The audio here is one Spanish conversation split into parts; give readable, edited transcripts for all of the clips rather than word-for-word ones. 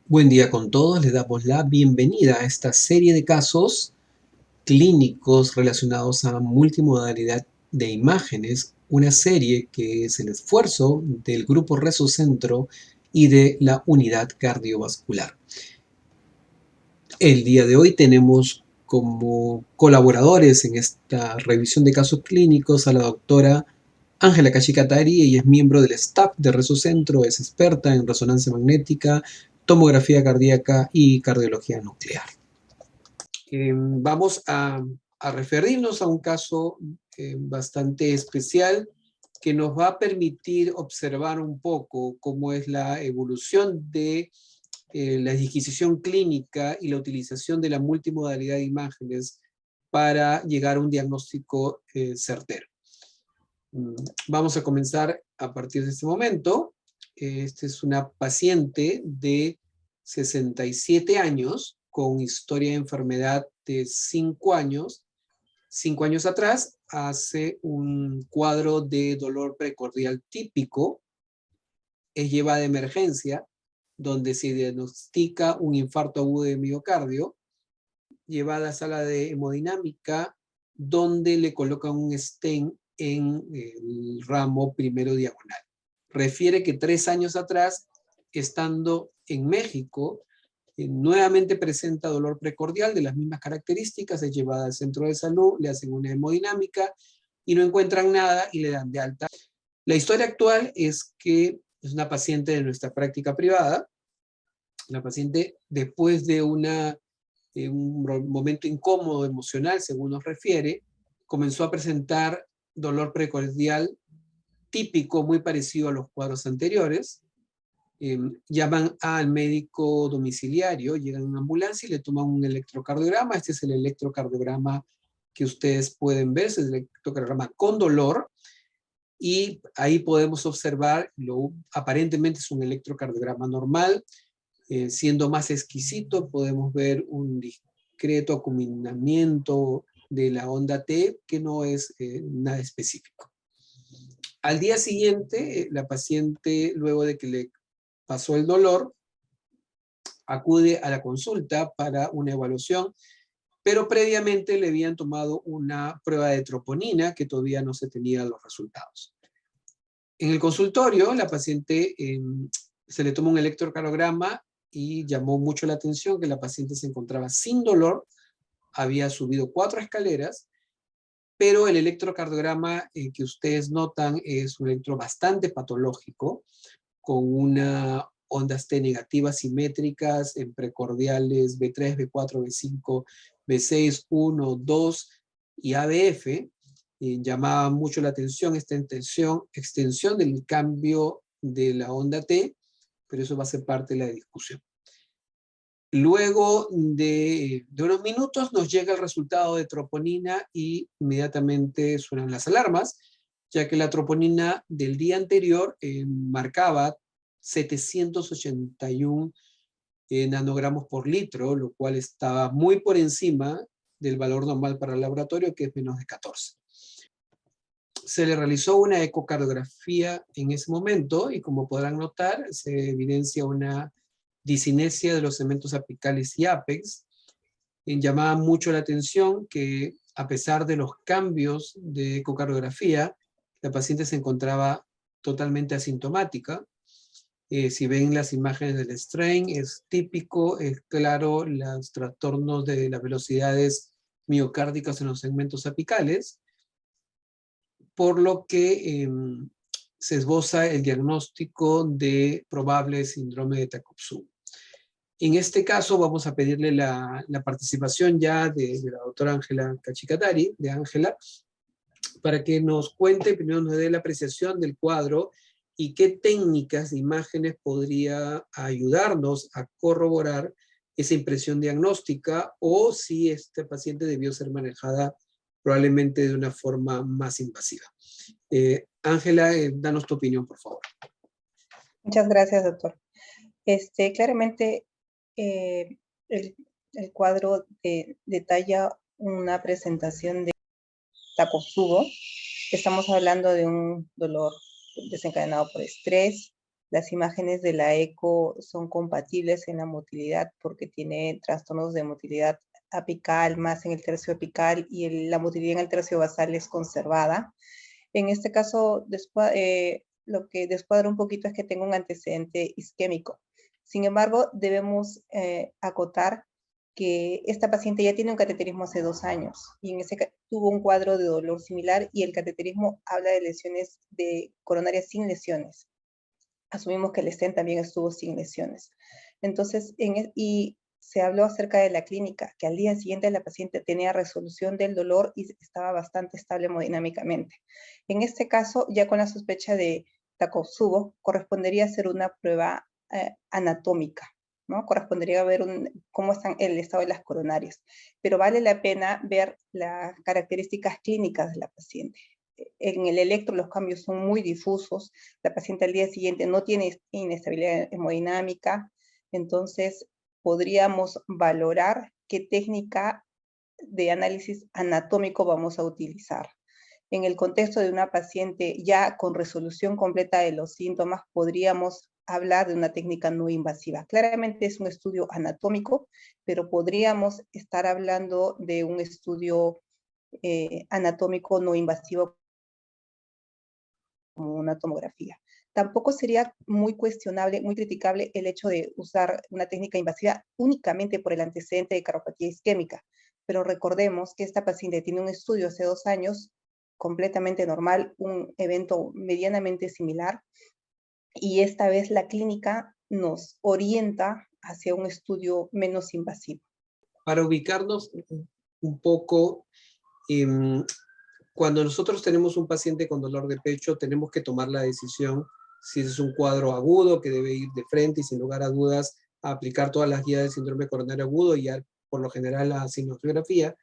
Buen día con todos, les damos la bienvenida a esta serie de casos clínicos relacionados a multimodalidad de imágenes, una serie que es el esfuerzo del Grupo Resocentro y de la Unidad Cardiovascular. El día de hoy tenemos como colaboradores en esta revisión de casos clínicos a la doctora Ángela Cachicatari. Ella es miembro del staff de Resocentro, es experta en resonancia magnética, tomografía cardíaca y cardiología nuclear. Vamos a referirnos a un caso bastante especial que nos va a permitir observar un poco cómo es la evolución de la disquisición clínica y la utilización de la multimodalidad de imágenes para llegar a un diagnóstico certero. Vamos a comenzar a partir de este momento. Esta es una paciente de 67 años con historia de enfermedad de 5 años. 5 años atrás hace un cuadro de dolor precordial típico, es llevada de emergencia, donde se diagnostica un infarto agudo de miocardio, llevada a sala de hemodinámica, donde le colocan un stent en el ramo primero diagonal. Refiere que 3 años atrás, estando en México, nuevamente presenta dolor precordial de las mismas características, es llevada al centro de salud, le hacen una hemodinámica y no encuentran nada y le dan de alta. La historia actual es que es una paciente de nuestra práctica privada. La paciente, después de un momento incómodo emocional, según nos refiere, comenzó a presentar dolor precordial típico, muy parecido a los cuadros anteriores. Llaman al médico domiciliario, llegan en ambulancia y le toman un electrocardiograma. Este es el electrocardiograma que ustedes pueden ver, es el electrocardiograma con dolor, y ahí podemos observar, aparentemente es un electrocardiograma normal. Siendo más exquisito, podemos ver un discreto acuminamiento de la onda T que no es nada específico. Al día siguiente, la paciente, luego de que le pasó el dolor, acude a la consulta para una evaluación, pero previamente le habían tomado una prueba de troponina que todavía no se tenían los resultados. En el consultorio, la paciente se le toma un electrocardiograma y llamó mucho la atención que la paciente se encontraba sin dolor, había subido 4 escaleras, pero el electrocardiograma que ustedes notan es un electro bastante patológico, con una ondas T negativas simétricas en precordiales B3, B4, B5, B6, 1, 2 y ABF. Llamaba mucho la atención esta extensión del cambio de la onda T, pero eso va a ser parte de la discusión. Luego de unos minutos nos llega el resultado de troponina y inmediatamente suenan las alarmas, ya que la troponina del día anterior marcaba 781 nanogramos por litro, lo cual estaba muy por encima del valor normal para el laboratorio, que es menos de 14. Se le realizó una ecocardiografía en ese momento y, como podrán notar, se evidencia una disinesia de los segmentos apicales y apex. Llamaba mucho la atención que, a pesar de los cambios de ecocardiografía, la paciente se encontraba totalmente asintomática. Si ven las imágenes del strain, es típico, es claro, los trastornos de las velocidades miocárdicas en los segmentos apicales, por lo que se esboza el diagnóstico de probable síndrome de Takotsubo. En este caso vamos a pedirle la participación ya de la doctora Ángela Cachicatari, de Ángela, para que nos cuente, primero nos dé la apreciación del cuadro y qué técnicas de imágenes podría ayudarnos a corroborar esa impresión diagnóstica, o si este paciente debió ser manejada probablemente de una forma más invasiva. Ángela, danos tu opinión, por favor. Muchas gracias, doctor. Claramente, el cuadro detalla una presentación de Takotsubo. Estamos hablando de un dolor desencadenado por estrés, Las imágenes de la eco son compatibles en la motilidad porque tiene trastornos de motilidad apical, más en el tercio apical, y la motilidad en el tercio basal es conservada. En este caso, lo que descuadra un poquito es que tengo un antecedente isquémico. Sin embargo, debemos acotar que esta paciente ya tiene un cateterismo hace 2 años y tuvo un cuadro de dolor similar, y el cateterismo habla de lesiones de coronarias sin lesiones. Asumimos que el stent también estuvo sin lesiones. Entonces, y se habló acerca de la clínica, que al día siguiente la paciente tenía resolución del dolor y estaba bastante estable hemodinámicamente. En este caso, ya con la sospecha de Takotsubo, correspondería hacer una prueba anatómica, ¿no? Correspondería ver cómo está el estado de las coronarias, pero vale la pena ver las características clínicas de la paciente. En el electro los cambios son muy difusos, la paciente al día siguiente no tiene inestabilidad hemodinámica, entonces podríamos valorar qué técnica de análisis anatómico vamos a utilizar. En el contexto de una paciente ya con resolución completa de los síntomas, podríamos hablar de una técnica no invasiva. Claramente es un estudio anatómico, pero podríamos estar hablando de un estudio anatómico no invasivo como una tomografía. Tampoco sería muy cuestionable, muy criticable el hecho de usar una técnica invasiva únicamente por el antecedente de cardiopatía isquémica, pero recordemos que esta paciente tiene un estudio hace 2 años completamente normal, un evento medianamente similar, y esta vez la clínica nos orienta hacia un estudio menos invasivo. Para ubicarnos un poco, cuando nosotros tenemos un paciente con dolor de pecho, tenemos que tomar la decisión si es un cuadro agudo que debe ir de frente y sin lugar a dudas a aplicar todas las guías del síndrome coronario agudo y ya por lo general la sinusografía.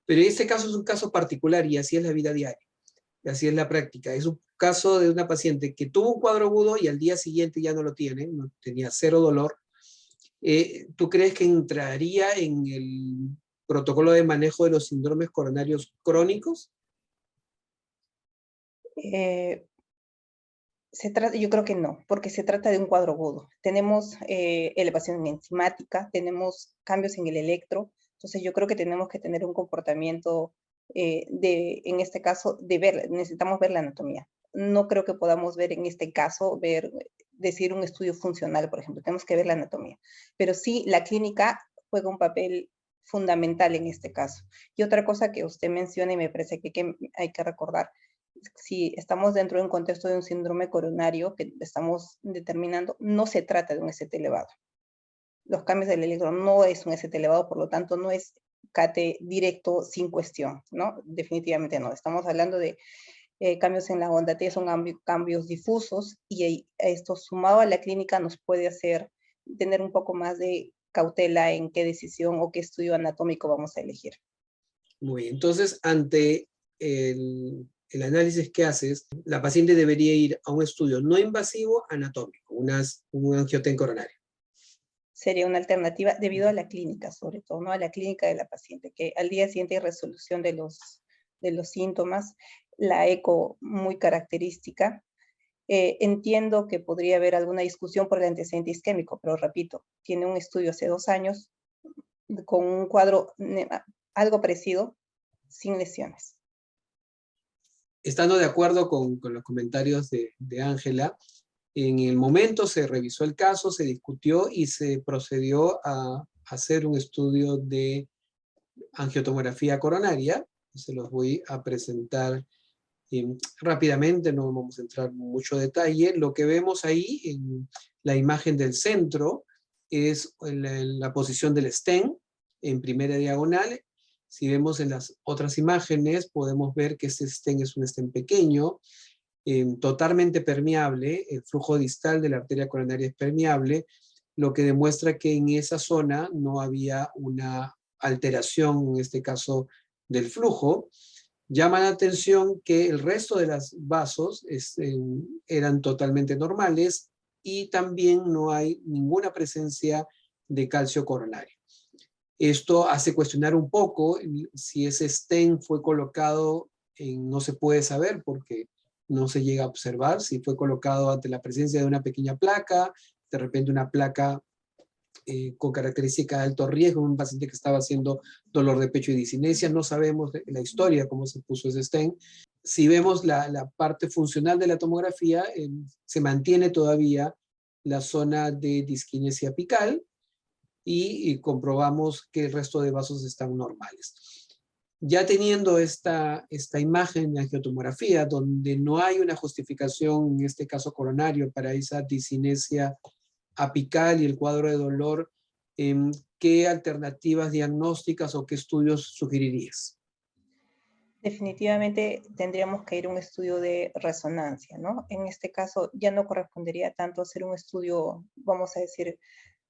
Pero este caso es un caso particular y así es la vida diaria, y así es la práctica. Es un caso de una paciente que tuvo un cuadro agudo y al día siguiente ya no lo tiene, no, tenía cero dolor. ¿Tú crees que entraría en el protocolo de manejo de los síndromes coronarios crónicos? Yo creo que no, porque se trata de un cuadro agudo. Tenemos elevación enzimática, tenemos cambios en el electro, entonces yo creo que tenemos que tener un comportamiento en este caso, necesitamos ver la anatomía. No creo que podamos ver en este caso, decir un estudio funcional, por ejemplo, tenemos que ver la anatomía. Pero sí, la clínica juega un papel fundamental en este caso. Y otra cosa que usted menciona y me parece que hay que recordar, si estamos dentro de un contexto de un síndrome coronario que estamos determinando, no se trata de un ST elevado. Los cambios del electrón no es un ST elevado, por lo tanto no es CATE directo sin cuestión, ¿no? Definitivamente no. Estamos hablando de cambios en la onda T, son cambios difusos, y esto sumado a la clínica nos puede hacer tener un poco más de cautela en qué decisión o qué estudio anatómico vamos a elegir. Muy bien, entonces ante el análisis que haces, la paciente debería ir a un estudio no invasivo anatómico, un angioten coronario. Sería una alternativa debido a la clínica, sobre todo, ¿no? A la clínica de la paciente, que al día siguiente hay resolución de los síntomas, la eco muy característica. Entiendo que podría haber alguna discusión por el antecedente isquémico, pero repito, tiene un estudio hace 2 años con un cuadro algo parecido, sin lesiones. Estando de acuerdo con los comentarios de Ángela, en el momento se revisó el caso, se discutió y se procedió a hacer un estudio de angiotomografía coronaria. Se los voy a presentar rápidamente, no vamos a entrar en mucho detalle. Lo que vemos ahí en la imagen del centro es la posición del stent en primera diagonal. Si vemos en las otras imágenes, podemos ver que este stent es un stent pequeño, totalmente permeable. El flujo distal de la arteria coronaria es permeable, lo que demuestra que en esa zona no había una alteración, en este caso, del flujo. Llama la atención que el resto de los vasos eran totalmente normales y también no hay ninguna presencia de calcio coronario. Esto hace cuestionar un poco si ese stent fue colocado no se puede saber porque no se llega a observar. Si fue colocado ante la presencia de una pequeña placa, de repente una placa con característica de alto riesgo, un paciente que estaba haciendo dolor de pecho y disinesia, no sabemos la historia, cómo se puso ese stent. Si vemos la parte funcional de la tomografía, se mantiene todavía la zona de disquinesia apical y comprobamos que el resto de vasos están normales. Ya teniendo esta imagen de angiotomografía, donde no hay una justificación, en este caso coronario, para esa disinesia apical y el cuadro de dolor, ¿qué alternativas diagnósticas o qué estudios sugerirías? Definitivamente tendríamos que ir a un estudio de resonancia, ¿no? En este caso ya no correspondería tanto hacer un estudio, vamos a decir,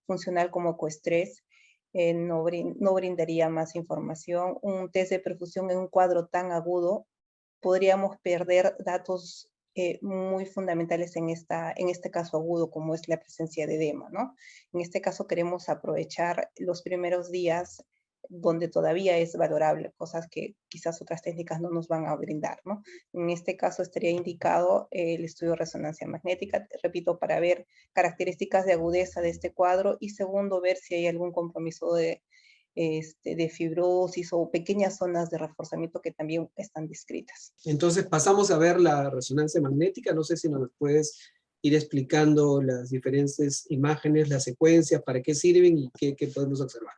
funcional como ecoestrés, no brindaría más información. Un test de perfusión en un cuadro tan agudo, podríamos perder datos muy fundamentales en este caso agudo, como es la presencia de edema, ¿no? En este caso queremos aprovechar los primeros días donde todavía es valorable, cosas que quizás otras técnicas no nos van a brindar, ¿no? En este caso estaría indicado el estudio de resonancia magnética, repito, para ver características de agudeza de este cuadro, y segundo, ver si hay algún compromiso de fibrosis o pequeñas zonas de reforzamiento que también están descritas. Entonces pasamos a ver la resonancia magnética. No sé si nos puedes ir explicando las diferentes imágenes, las secuencias, para qué sirven y qué podemos observar.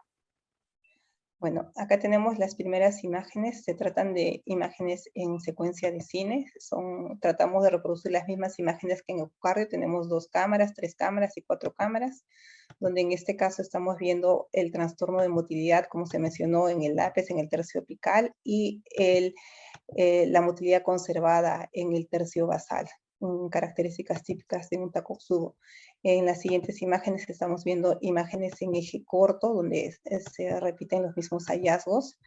Bueno, acá tenemos las primeras imágenes, se tratan de imágenes en secuencia de cine, tratamos de reproducir las mismas imágenes que en ecocardio, tenemos 2 cámaras, 3 cámaras y 4 cámaras, donde en este caso estamos viendo el trastorno de motilidad, como se mencionó, en el lápiz, en el tercio apical, y la motilidad conservada en el tercio basal, características típicas de un Takotsubo. En las siguientes imágenes estamos viendo imágenes en eje corto, donde se repiten los mismos hallazgos.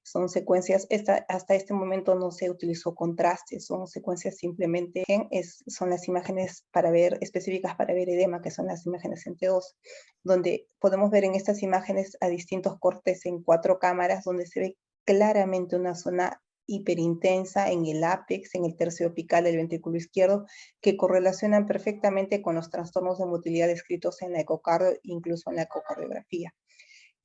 Son secuencias, hasta este momento no se utilizó contraste, son secuencias simplemente, son las imágenes específicas para ver edema, que son las imágenes en T2, donde podemos ver en estas imágenes a distintos cortes en 4 cámaras, donde se ve claramente una zona hiperintensa en el ápex, en el tercio apical del ventrículo izquierdo, que correlacionan perfectamente con los trastornos de motilidad descritos en la ecocardio, incluso en la ecocardiografía.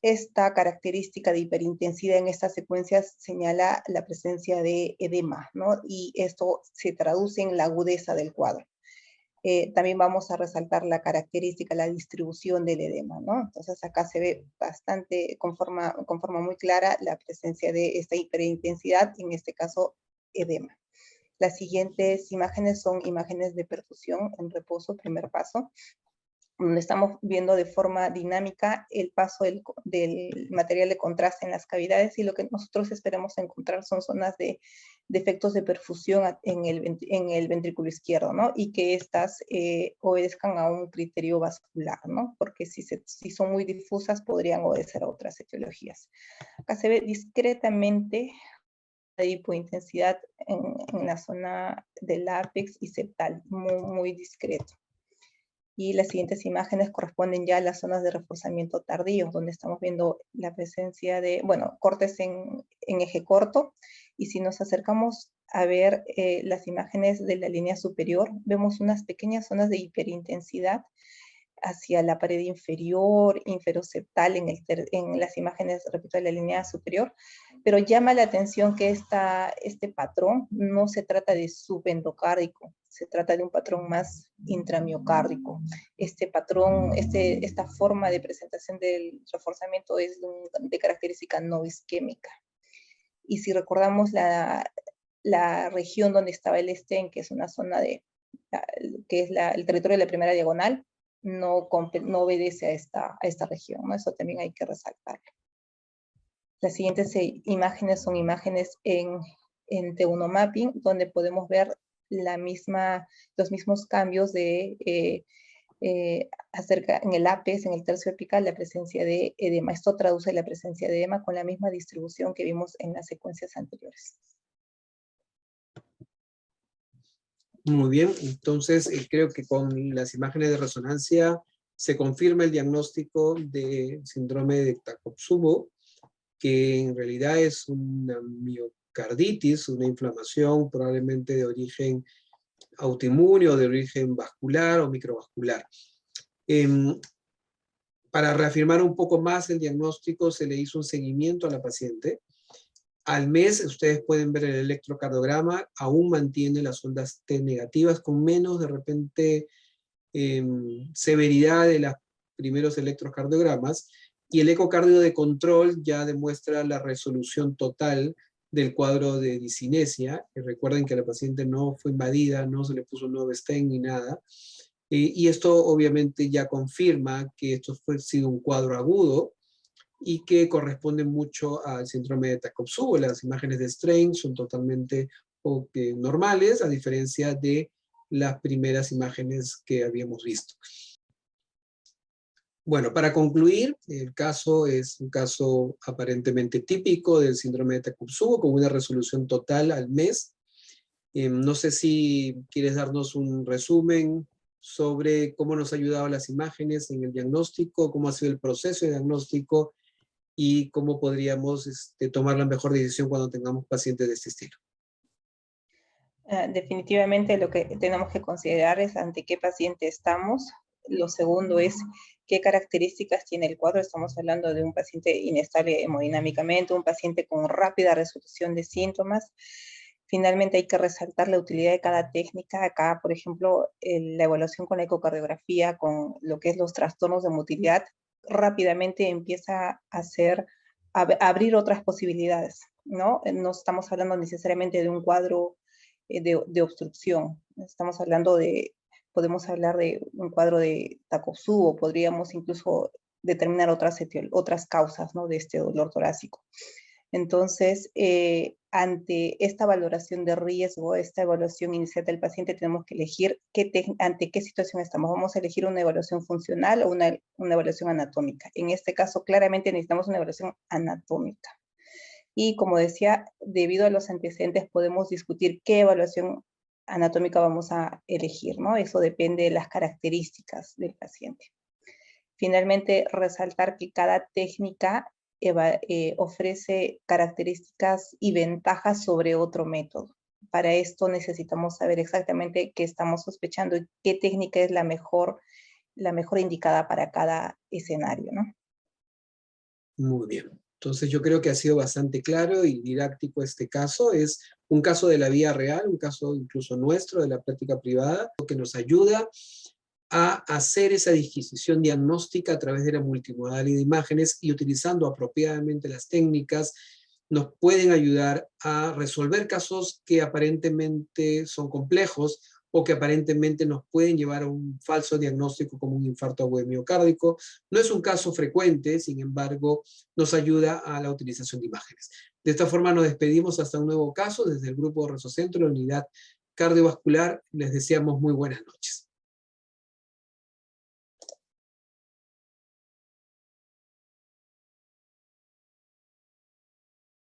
Esta característica de hiperintensidad en estas secuencias señala la presencia de edema, ¿no? Y esto se traduce en la agudeza del cuadro. También vamos a resaltar la característica, la distribución del edema, ¿no? Entonces acá se ve bastante, con forma muy clara, la presencia de esta hiperintensidad, en este caso edema. Las siguientes imágenes son imágenes de perfusión en reposo, primer paso, donde estamos viendo de forma dinámica el paso del material de contraste en las cavidades, y lo que nosotros esperamos encontrar son zonas de defectos de perfusión en el ventrículo izquierdo, ¿no? Y que estas obedezcan a un criterio vascular, ¿no? Porque si son muy difusas podrían obedecer a otras etiologías. Acá se ve discretamente la hipointensidad en la zona del ápex y septal, muy, muy discreto. Y las siguientes imágenes corresponden ya a las zonas de reforzamiento tardío, donde estamos viendo la presencia de, bueno, cortes en eje corto, y si nos acercamos a ver las imágenes de la línea superior, vemos unas pequeñas zonas de hiperintensidad hacia la pared inferior, inferoseptal en las imágenes, repito, de la línea superior, pero llama la atención que este patrón no se trata de subendocárdico, se trata de un patrón más intramiocárdico. Este patrón, esta forma de presentación del reforzamiento es de característica no isquémica. Y si recordamos la región donde estaba el stent, que es una zona que es el territorio de la primera diagonal, no obedece a esta región, ¿no? Eso también hay que resaltarlo. Las siguientes imágenes son imágenes en T1 mapping, donde podemos ver los mismos cambios acerca en el ápex, en el tercio apical, la presencia de edema. Esto traduce la presencia de edema con la misma distribución que vimos en las secuencias anteriores. Muy bien, entonces creo que con las imágenes de resonancia se confirma el diagnóstico de síndrome de Takotsubo, que en realidad es una miocarditis, una inflamación probablemente de origen autoinmune o de origen vascular o microvascular. Para reafirmar un poco más el diagnóstico, se le hizo un seguimiento a la paciente. Al mes, ustedes pueden ver el electrocardiograma, aún mantiene las ondas T negativas, con menos de repente severidad de los primeros electrocardiogramas, y el ecocardio de control ya demuestra la resolución total del cuadro de discinesia. Recuerden que la paciente no fue invadida, no se le puso un nuevo stent ni nada. Y esto obviamente ya confirma que esto fue sido un cuadro agudo y que corresponde mucho al síndrome de Takotsubo. Las imágenes de strain son totalmente normales, a diferencia de las primeras imágenes que habíamos visto. Bueno, para concluir, el caso es un caso aparentemente típico del síndrome de Takotsubo, con una resolución total al mes. No sé si quieres darnos un resumen sobre cómo nos ha ayudado las imágenes en el diagnóstico, cómo ha sido el proceso de diagnóstico y cómo podríamos tomar la mejor decisión cuando tengamos pacientes de este estilo. Definitivamente lo que tenemos que considerar es ante qué paciente estamos. Lo segundo es qué características tiene el cuadro. Estamos hablando de un paciente inestable hemodinámicamente, un paciente con rápida resolución de síntomas. Finalmente hay que resaltar la utilidad de cada técnica. Acá, por ejemplo, la evaluación con la ecocardiografía, con lo que es los trastornos de motilidad, rápidamente empieza a abrir otras posibilidades, ¿no? No estamos hablando necesariamente de un cuadro de obstrucción. Estamos hablando podemos hablar de un cuadro de Takotsubo, o podríamos incluso determinar otras causas, ¿no?, de este dolor torácico. Entonces, ante esta valoración de riesgo, esta evaluación inicial del paciente, tenemos que elegir ante qué situación estamos. Vamos a elegir una evaluación funcional o una evaluación anatómica. En este caso, claramente necesitamos una evaluación anatómica. Y como decía, debido a los antecedentes podemos discutir qué evaluación anatómica vamos a elegir, ¿no? Eso depende de las características del paciente. Finalmente, resaltar que cada técnica ofrece características y ventajas sobre otro método. Para esto necesitamos saber exactamente qué estamos sospechando y qué técnica es la mejor indicada para cada escenario, ¿no? Muy bien. Entonces yo creo que ha sido bastante claro y didáctico este caso. Es un caso de la vida real, un caso incluso nuestro de la práctica privada, que nos ayuda a hacer esa disquisición diagnóstica a través de la multimodalidad de imágenes, y utilizando apropiadamente las técnicas nos pueden ayudar a resolver casos que aparentemente son complejos o que aparentemente nos pueden llevar a un falso diagnóstico como un infarto agudo miocárdico. No es un caso frecuente, sin embargo, nos ayuda a la utilización de imágenes. De esta forma nos despedimos hasta un nuevo caso desde el Grupo Resocentro, la Unidad Cardiovascular. Les deseamos muy buenas noches.